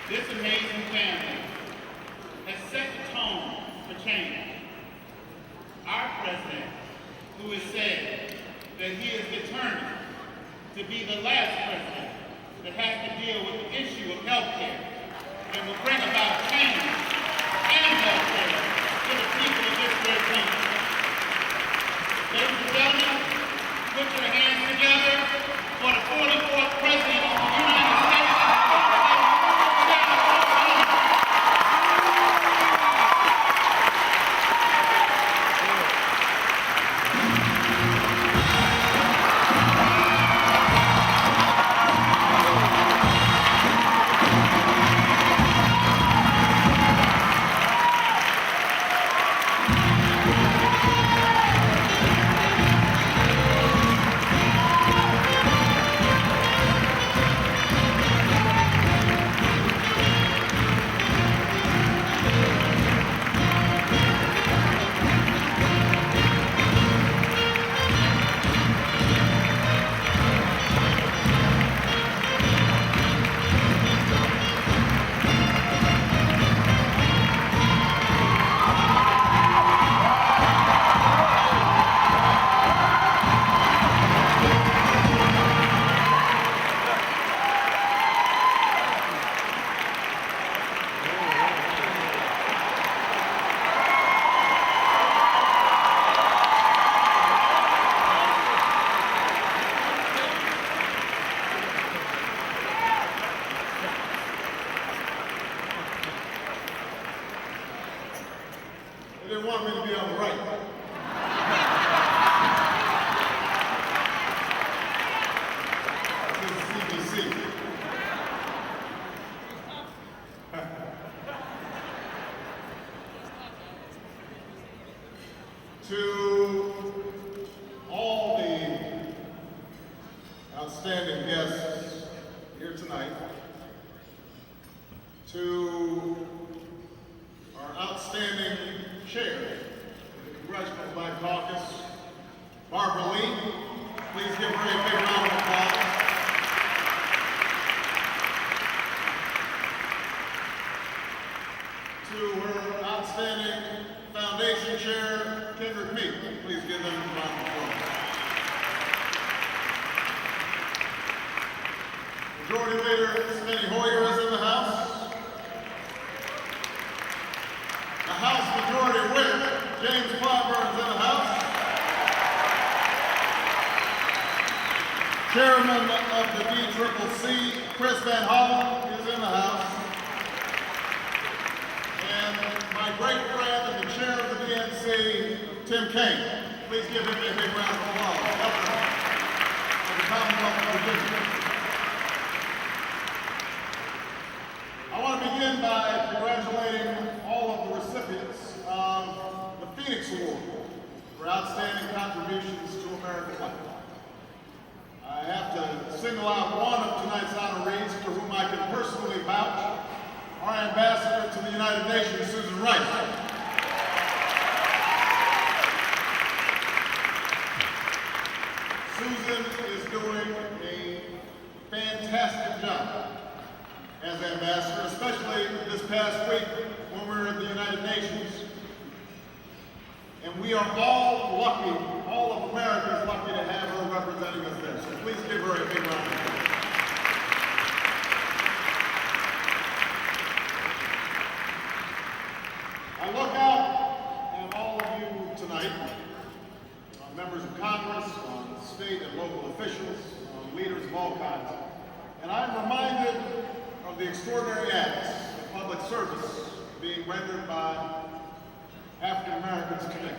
This amazing family has set the tone for change. Our president, who has said that he is determined to be the last president that has to deal with the issue of health care and will bring about change and health care to the people of this great country. Ladies and gentlemen, put your hands together for the 44th president of the United States. They didn't want me to be on the right. This is CBC. To all the outstanding guests here tonight, to our outstanding chair of the Congressional Black Caucus, Barbara Lee. Please give her a big round of applause. To her outstanding foundation chair, Kendrick Meek. Please give them a round of applause. Majority Leader Steny Hoyer is in the House. The House Majority Whip, James Clyburn, is in the House. Chairman of the DCCC, Chris Van Hollen, is in the House. And my great friend and the chair of the DNC, Tim Kaine. Please give him a big round of applause. Governor of the Commonwealth of Virginia. I want to begin by congratulating all of the recipients of the Phoenix Award for outstanding contributions to American life. I have to single out one of tonight's honorees to whom I can personally vouch, our ambassador to the United Nations, Susan Rice. Susan is doing a fantastic job as ambassador, especially this past week when we were in the United Nations. And we are all lucky, all of America is lucky to have her representing us there. So please give her a big round of applause. I look out at all of you tonight, members of Congress, state and local officials, leaders of all kinds, and I'm reminded of the extraordinary acts of public service being rendered by African Americans today.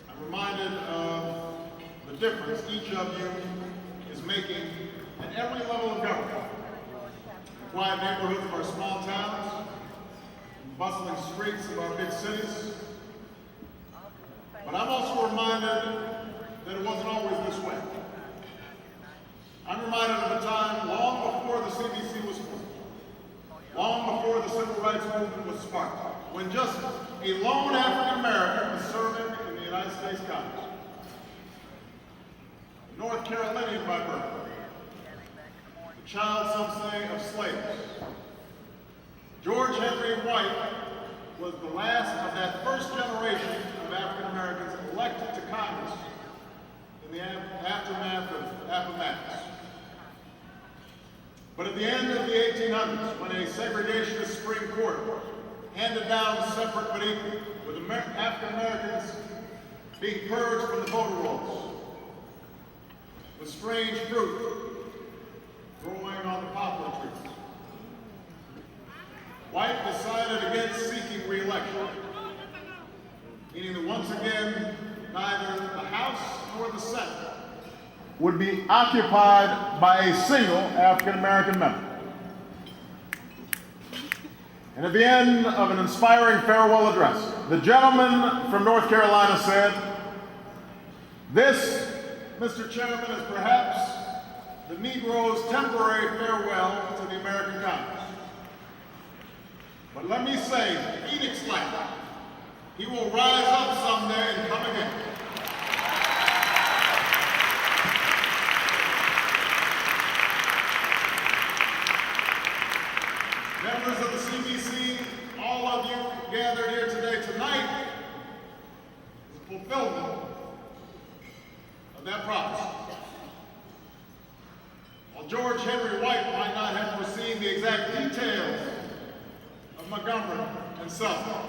I'm reminded of the difference each of you is making at every level of government. The quiet neighborhoods of our small towns, the bustling streets of our big cities. But I'm also reminded that it wasn't always this way. I'm reminded of a time long before the CBC was formed, long before the Civil Rights Movement was sparked, when just a lone African American was serving in the United States Congress. North Carolinian by birth, the child, some say, of slaves, White was the last of that first generation of African Americans elected to Congress in the aftermath of Appomattox. But at the end of the 1800s, when a segregationist Supreme Court handed down separate but equal, with African Americans being purged from the voter rolls, with strange fruit growing on the poplar trees, White decided against seeking re-election, meaning that once again, neither the House nor the Senate would be occupied by a single African-American member. And at the end of an inspiring farewell address, the gentleman from North Carolina said, "This, Mr. Chairman, is perhaps the Negro's temporary farewell to the American Congress. But let me say, Phoenix-like, he will rise up someday and come again." Members of the CBC, all of you gathered here today tonight is a fulfillment of that prophecy. While George Henry White might not have foreseen the exact details of Montgomery and Selma,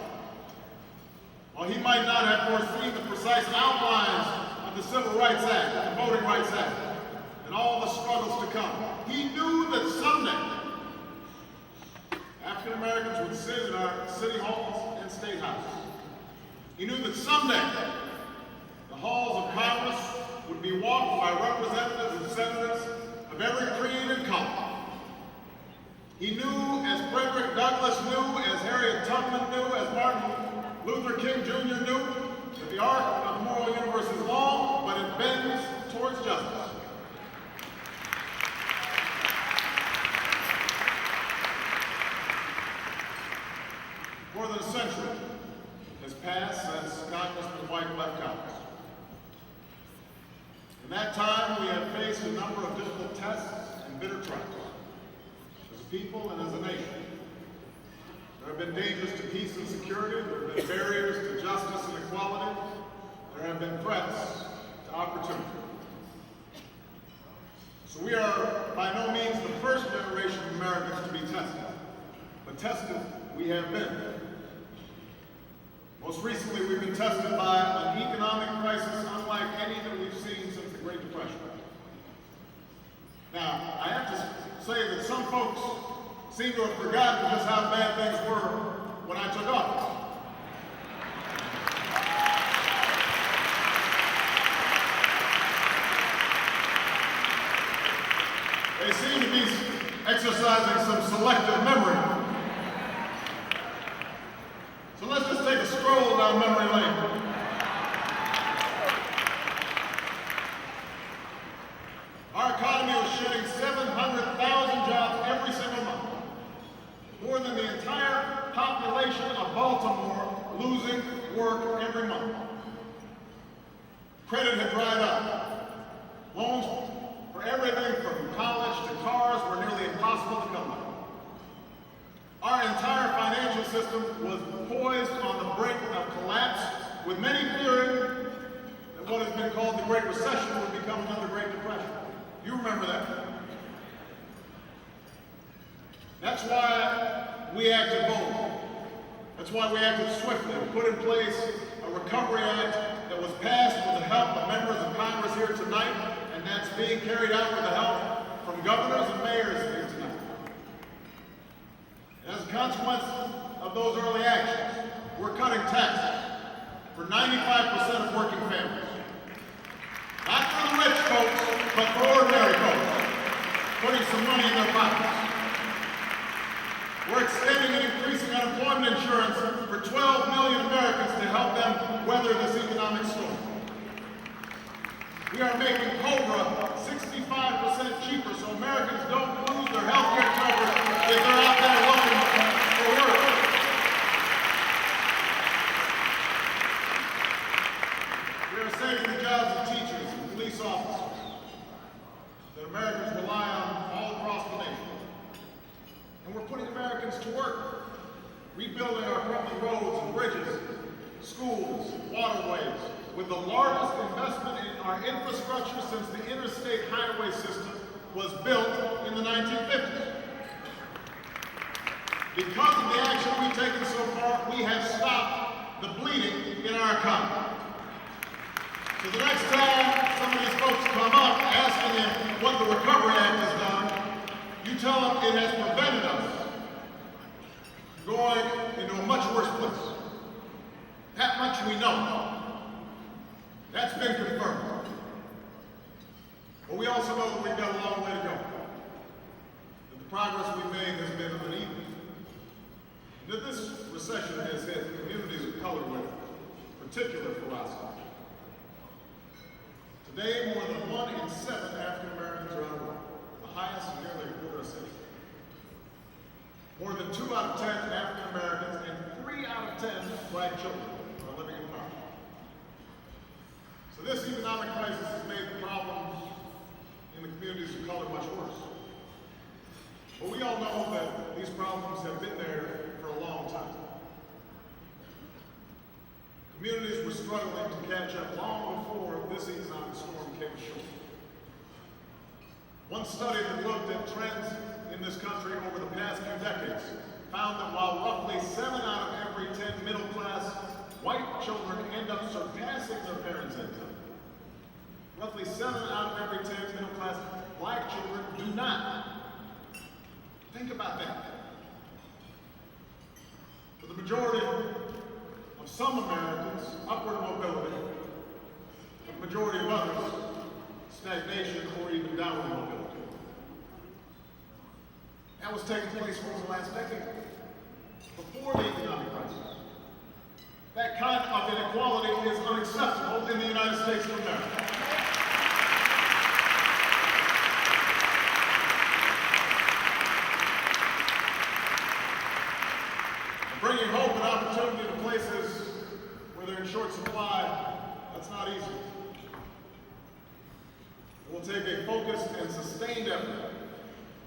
while he might not have foreseen the precise outlines of the Civil Rights Act, the Voting Rights Act, and all the struggles to come, he knew that someday African Americans would sit in our city halls and state houses. He knew that someday the halls of Congress would be walked by representatives and senators of every creed and color. He knew, as Frederick Douglass knew, as Harriet Tubman knew, as Martin Luther King Jr. knew, that the arc of the moral universe is long, but it bends towards justice. More than a century has passed since Congressman Wyclef Congress. In that time, we have faced a number of difficult tests and bitter trials, as a people and as a nation. There have been dangers to peace and security, there have been barriers to justice and equality, there have been threats to opportunity. So we are by no means the first generation of Americans to be tested, but tested we have been. Most recently, we've been tested by an economic crisis unlike any that we've seen since the Great Depression. Now, I have to say that some folks seem to have forgotten just how bad things were when I took office. They seem to be exercising some selective memory. So let's just take a stroll down memory lane. Our economy was shedding 700,000 jobs every single month. More than the entire population of Baltimore losing work every month. Credit had dried up. Loans for everything from college to cars were nearly impossible to come by. Our entire financial system was poised on the brink of collapse, with many fearing that what has been called the Great Recession would become another Great Depression. You remember that? That's why we acted boldly. That's why we acted swiftly. We put in place a Recovery Act that was passed with the help of members of Congress here tonight, and that's being carried out with the help from governors and mayors here tonight. As a consequence of those early actions, we're cutting taxes for 95% of working families. Not for the rich folks, but for ordinary folks, putting some money in their pockets. We're extending and increasing unemployment insurance for 12 million Americans to help them weather this economic storm. We are making COBRA 65% cheaper so Americans don't lose their health care coverage if they're out there looking for work. We are saving the jobs of teachers and police officers that Americans rely on all across the nation. And we're putting Americans to work. rebuilding our crumbling roads and bridges, schools, waterways, with the largest investment in our infrastructure since the interstate highway system was built in the 1950s. Because of the action we've taken so far, we have stopped the bleeding in our economy. So the next time some of these folks come up asking them what the Recovery Act has done, you tell them it has prevented us from going into a much worse place. That much we know. That's been confirmed. But we also know that we've got a long way to go. That the progress we've made has been uneven. And that this recession has hit communities of color with particular ferocity. Today, more than 1 in 7 African Americans are out of work, the highest in nearly a quarter of a century. More than 2 out of 10 African Americans and 3 out of 10 Black children are living in poverty. So this economic crisis has made the problems in the communities of color much worse. But we all know that these problems have been there for a long time. Communities were struggling to catch up long before this economic storm came ashore. One study that looked at trends in this country over the past few decades found that while roughly 7 out of every 10 middle-class white children end up surpassing their parents' income, roughly 7 out of every 10 middle-class Black children do not. Think about that. For the majority of some Americans, upward mobility. For the majority of others, stagnation or even downward mobility. That was taking place over the last decade, before the economic crisis. That kind of inequality is unacceptable in the United States of America. Bringing hope and opportunity to places where they're in short supply, that's not easy. It will take a focused and sustained effort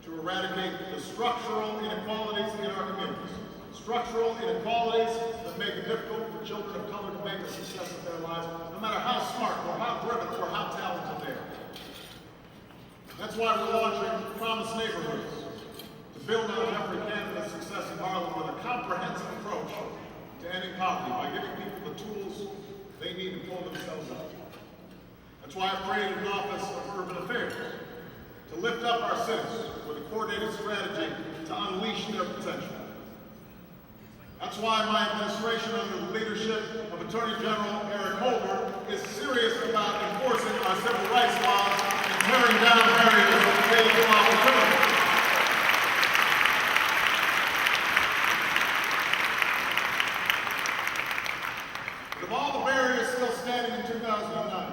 to eradicate the structural inequalities in our communities. Structural inequalities that make it difficult for children of color to make a success of their lives, no matter how smart or how driven or how talented they are. That's why we're launching Promise Neighborhoods, to build on Jeffrey Canada's success in Harlem with a comprehensive approach to ending poverty by giving people the tools they need to pull themselves up. That's why I've created an Office of Urban Affairs, to lift up our cities with a coordinated strategy to unleash their potential. That's why my administration, under the leadership of Attorney General Eric Holder, is serious about enforcing our civil rights laws and tearing down barriers to equal opportunity. But of all the barriers still standing in 2009,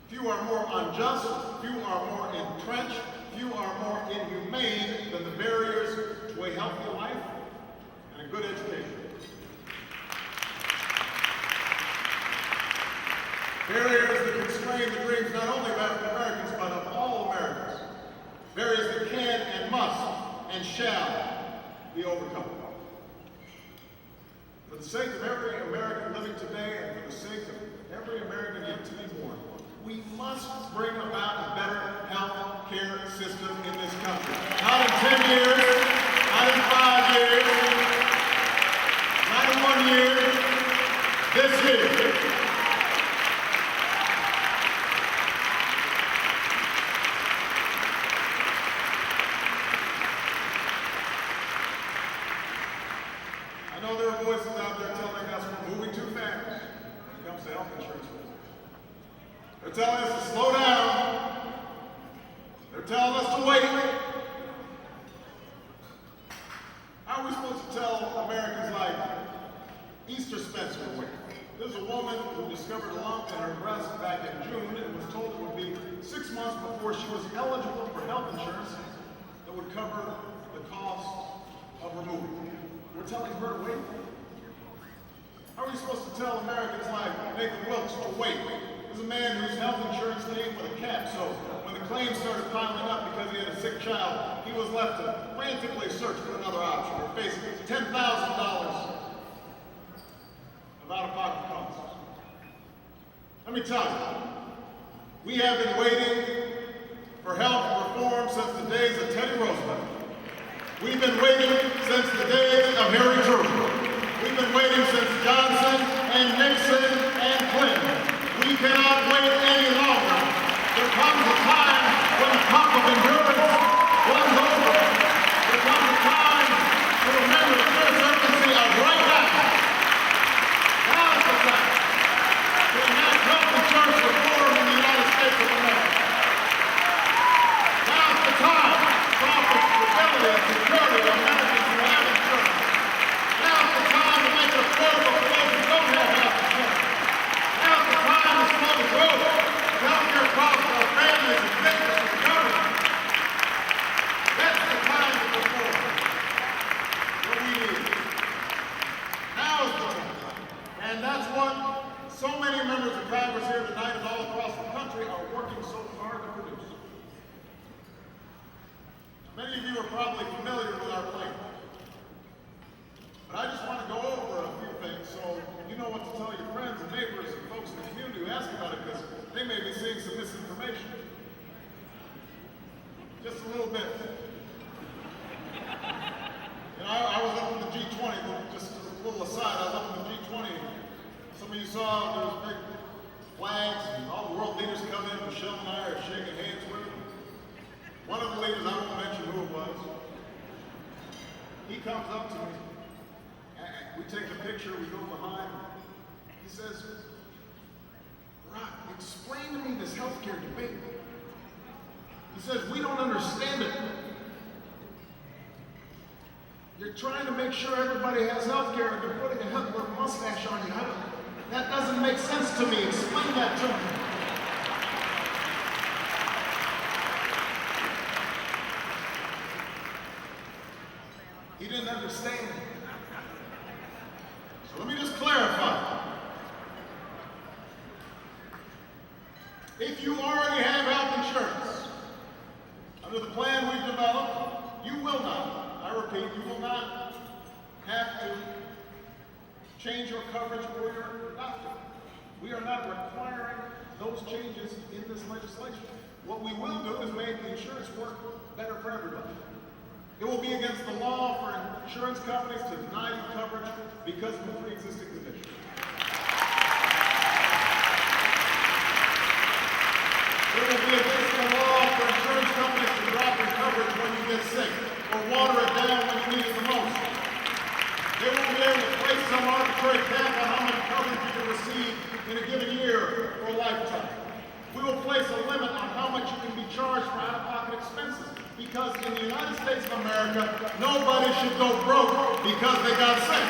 few are more unjust, few are more entrenched, few are more inhumane than the barriers to a healthy life and a good education. Barriers that constrain the dreams not only of African Americans, but of all Americans. Barriers that can and must and shall be overcome. For the sake of every American living today and for the sake of every American yet to be born, we must bring about a better health care system in this country. Not in 10 years, not in 5 years, not in 1 year, this year. I know there are voices out there telling us we're moving too fast when it comes to health insurance. They're telling us to slow down. They're telling us to wait. How are we supposed to tell Americans like Easter Spencer to wait? There's a woman who discovered a lump in her breast back in June and was told it would be 6 months before she was eligible for health insurance that would cover the cost of removing it. We're telling her to wait. How are we supposed to tell Americans like Nathan Wilkes to wait was a man whose health insurance came with a cap, so when the claims started piling up because he had a sick child, he was left to frantically search for another option or face $10,000 of out-of-pocket costs. Let me tell you, we have been waiting for health reform since the days of Teddy Roosevelt. We've been waiting since the days of Harry Truman. We've been waiting since Johnson and Nixon and Clinton. We cannot wait any longer. There comes a time when the cup of endurance runs over. There comes a time to remember the first urgency of right now. Now's the time to enact health insurance reform in the United States of America. Now's the time to offer stability and security to Americans who have insurance. Now's the time to make it affordable for those who don't have health insurance. Now's the time to slow the growth of healthcare costs for our families and businesses and government. That's the time to reform what we need. Now is the time. And that's what so many members of Congress here tonight and all across the country are working so hard to produce. Many of you are probably familiar with our plan. But I just want to go over a few things so you know what to tell your friends and neighbors and folks in the community who ask about it, because they may be seeing some misinformation. Just a little bit. You know, I was up in the G20, just as a little aside, I was up in the G20. Some of you saw there was big flags and all the world leaders come in. Michelle and I are shaking hands with them. One of the leaders, I won't mention who it was, he comes up to me. We take a picture, we go behind. He says, "Rock, explain to me this healthcare debate." He says, "We don't understand it. You're trying to make sure everybody has healthcare and you're putting a Hitler mustache on you. That doesn't make sense to me. Explain that to me." He didn't understand. So let me just clarify. If you already have health insurance, under the plan we've developed, you will not, I repeat, you will not have to change your coverage for your doctor. We are not requiring those changes in this legislation. What we will do is make the insurance work better for everybody. It will be against the law for insurance companies to deny you coverage because of a pre-existing condition. It will be against the law for insurance companies to drop your coverage when you get sick or water it down when you need it the most. They won't be able to place some arbitrary cap on how much coverage you can receive in a given year or a lifetime. We will place a limit on how much you can be charged for out-of-pocket expenses, because in the United States of America, nobody should go broke because they got sick.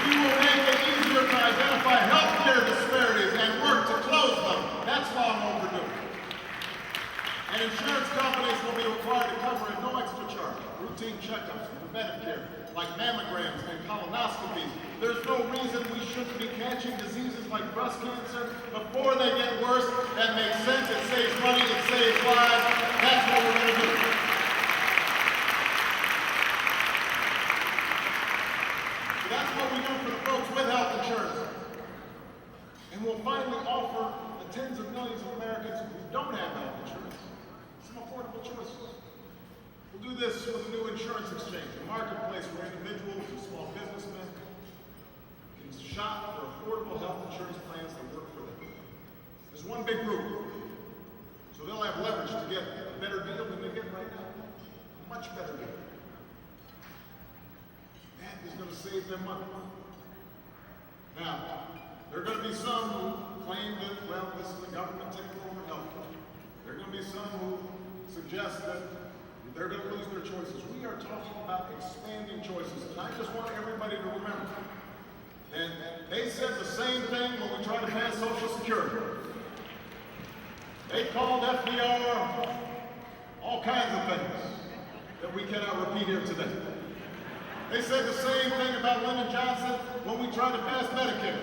We will make it easier to identify healthcare disparities and work to close them. That's long overdue. And insurance companies will be required to cover at no extra charge routine checkups and preventive care, like mammograms and colonoscopies. There's no reason we shouldn't be catching diseases like breast cancer before they get worse. That makes sense. It saves money. It saves lives. That's what we're going to do. So that's what we do for the folks with health insurance. And we'll finally offer the tens of millions of Americans who don't have health insurance some affordable choices. We'll do this with a new insurance exchange, a marketplace where individuals and small businessmen can shop for affordable health insurance plans that work for them. There's one big group, so they'll have leverage to get a better deal than they get right now. A much better deal. That is going to save them money. Now, there are going to be some who claim that, well, this is the government taking over health care. There are going to be some who suggest that they're going to lose their choices. We are talking about expanding choices, and I just want everybody to remember. And they said the same thing when we tried to pass Social Security. They called FDR all kinds of things that we cannot repeat here today. They said the same thing about Lyndon Johnson when we tried to pass Medicare.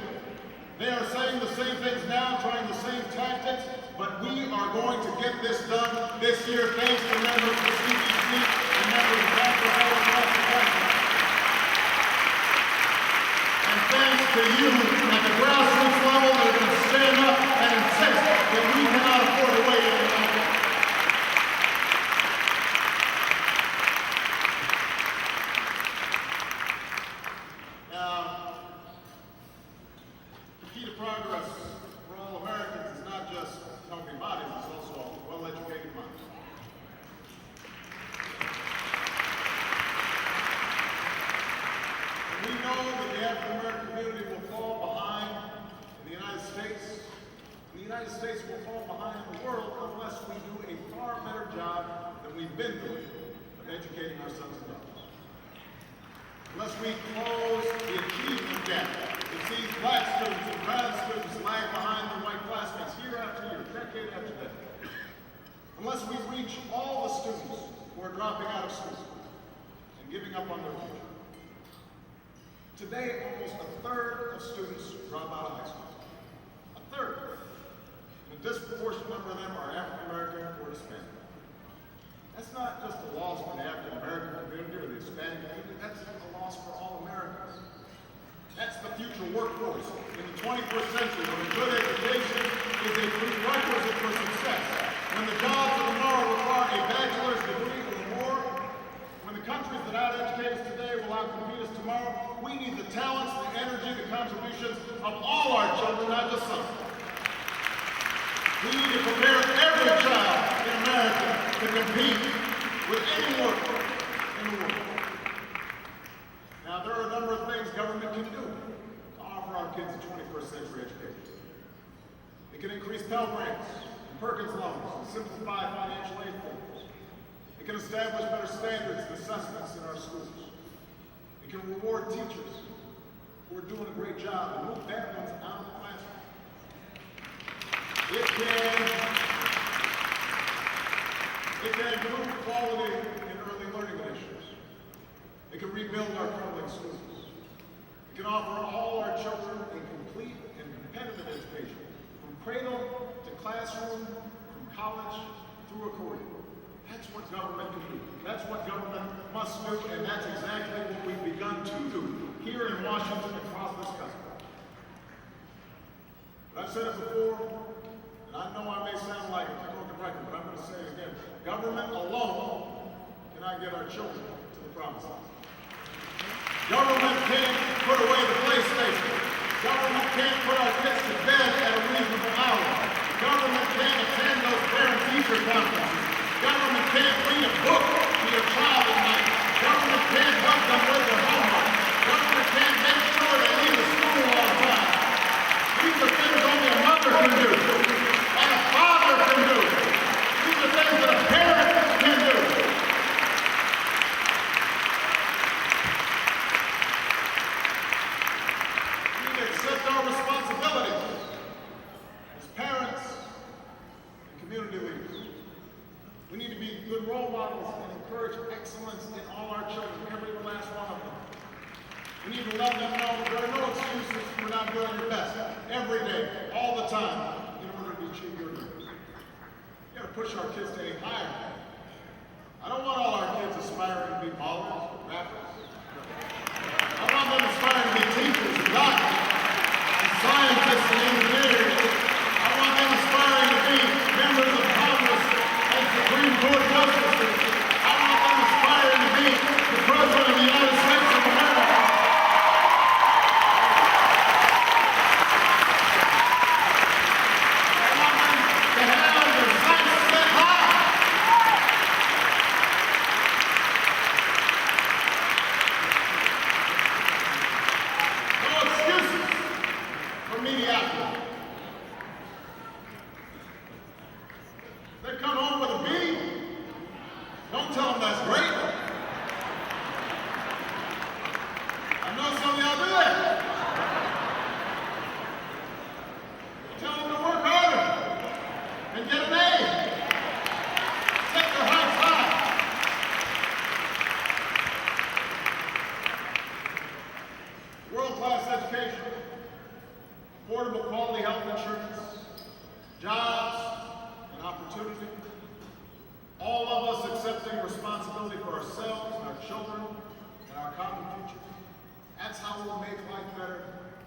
They are saying the same things now, trying the same tactics, but we are going to get this done this year thanks to members of the CBC and members of Dr. across the country. And thanks to you at the grassroots level that are going to stand up and insist that we cannot afford to wait any longer. Now, the key to progress for all Americans is not just healthy bodies, it's also well-educated minds. We know that the African-American community will fall behind in the United States. And the United States will fall behind in the world unless we do a far better job than we've been doing of educating our sons and daughters. Unless we close the achievement gap that sees black students and brown students lag behind their white classmates year after year, decade after decade. Unless we reach all the students who are dropping out of school and giving up on their future. Today, almost a third of students drop out of high school. A third. And a disproportionate number of them are African American or Hispanic. That's not just a loss for the African American community or the Hispanic community, that's a loss for all Americans. That's the future workforce in the 21st century when a good education is a prerequisite for success. When the jobs of tomorrow require a bachelor's degree or more, when the countries that out-educate us today will out-compete us tomorrow, we need the talents, the energy, the contributions of all our children, not just some. We need to prepare every child in America to compete with any work in the world. Now, there are a number of things government can do to offer our kids a 21st century education. It can increase Pell Grants and Perkins loans and simplify financial aid forms. It can establish better standards and assessments in our schools. It can reward teachers who are doing a great job and move bad ones out of the classroom. It can improve quality in early learning initiatives. It can rebuild our crumbling schools. It can offer all our children a complete and competitive education, from cradle to classroom, from college through a career. That's what government can do. That's what government must do, and that's exactly what we've begun to do here in Washington across this country. But I've said it before, and I know I may sound like a broken record, but I'm going to say it again. Government alone cannot get our children to the promised land. Government can't put away the PlayStation. Government can't put our kids to bed at a reasonable hour. Government can't attend those parent-teacher conferences. Government can't read a book to your child at night. Government can't help them with their homework. Government can't make sure they leave the school on time. These are things only a mother can do, and a father can do. These are things that a parent can do. We need to accept our responsibilities as parents and community leaders. We need to be good role models and encourage excellence in all our children, every last one of them. We need to let them know that there are no excuses for not doing your best every day, all the time, in order to achieve your dreams. We got to push our kids to aim higher. I don't want all our kids aspiring to be ballers or rappers. I want them aspiring to be teachers and doctors and scientists and engineers. I want them aspiring to be members of Congress and Supreme Court justices. I want them aspiring to be the President of the United States of America. I want them to have their sights set high. No excuses for mediocrity. They come home with a B. Don't tell them that's great. I know some of y'all do that. Tell them to work harder and get an A. Set their hearts high. opportunity. All of us accepting responsibility for ourselves and our children and our common future. That's how we'll make life better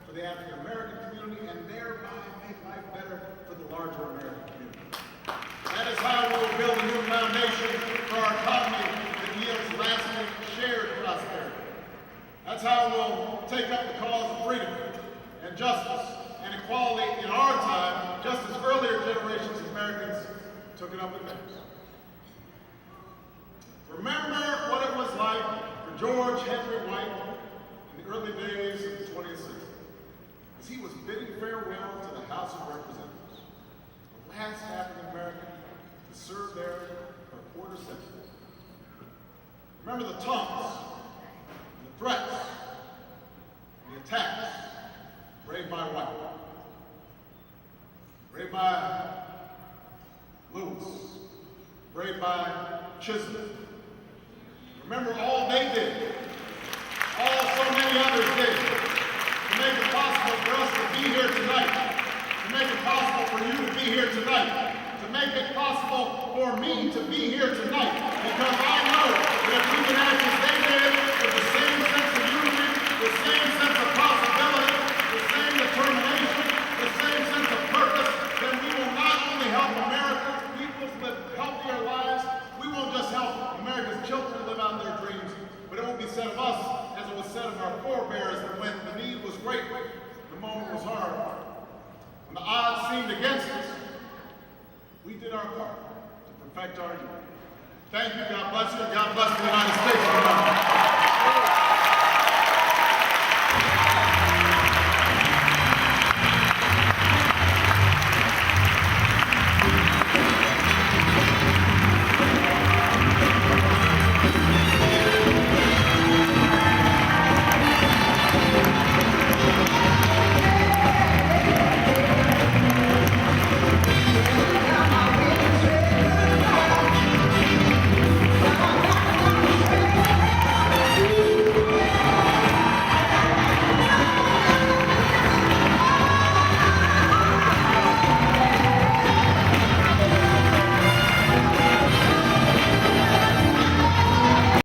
for the African American community and thereby make life better for the larger American community. That is how we'll build a new foundation for our economy that yields lasting shared prosperity. That's how we'll take up the cause of freedom and justice and equality in our time, just as earlier generations of Americans took it up in theirs. Remember what it was like for George Henry White in the early days of the 20th century, as he was bidding farewell to the House of Representatives, the last African American to serve there for a quarter century. Remember the taunts, and the threats, and the attacks braved by White, braved by Lewis, braved by Cicely. Remember all they did, all so many others did, to make it possible for us to be here tonight, to make it possible for you to be here tonight, to make it possible for me to be here tonight, because I know that if we can act as they did, with the same sense of unity, the same sense of possibility, the same determination, the same sense of purpose, then we will not only help America's people live healthier lives, we won't just help America's children live out their dreams, but it will be said of us, as it was said of our forebears, that when the need was great, the moment was hard, when the odds seemed against us, we did our part to perfect our union. Thank you, God bless you, and God bless the United States of America.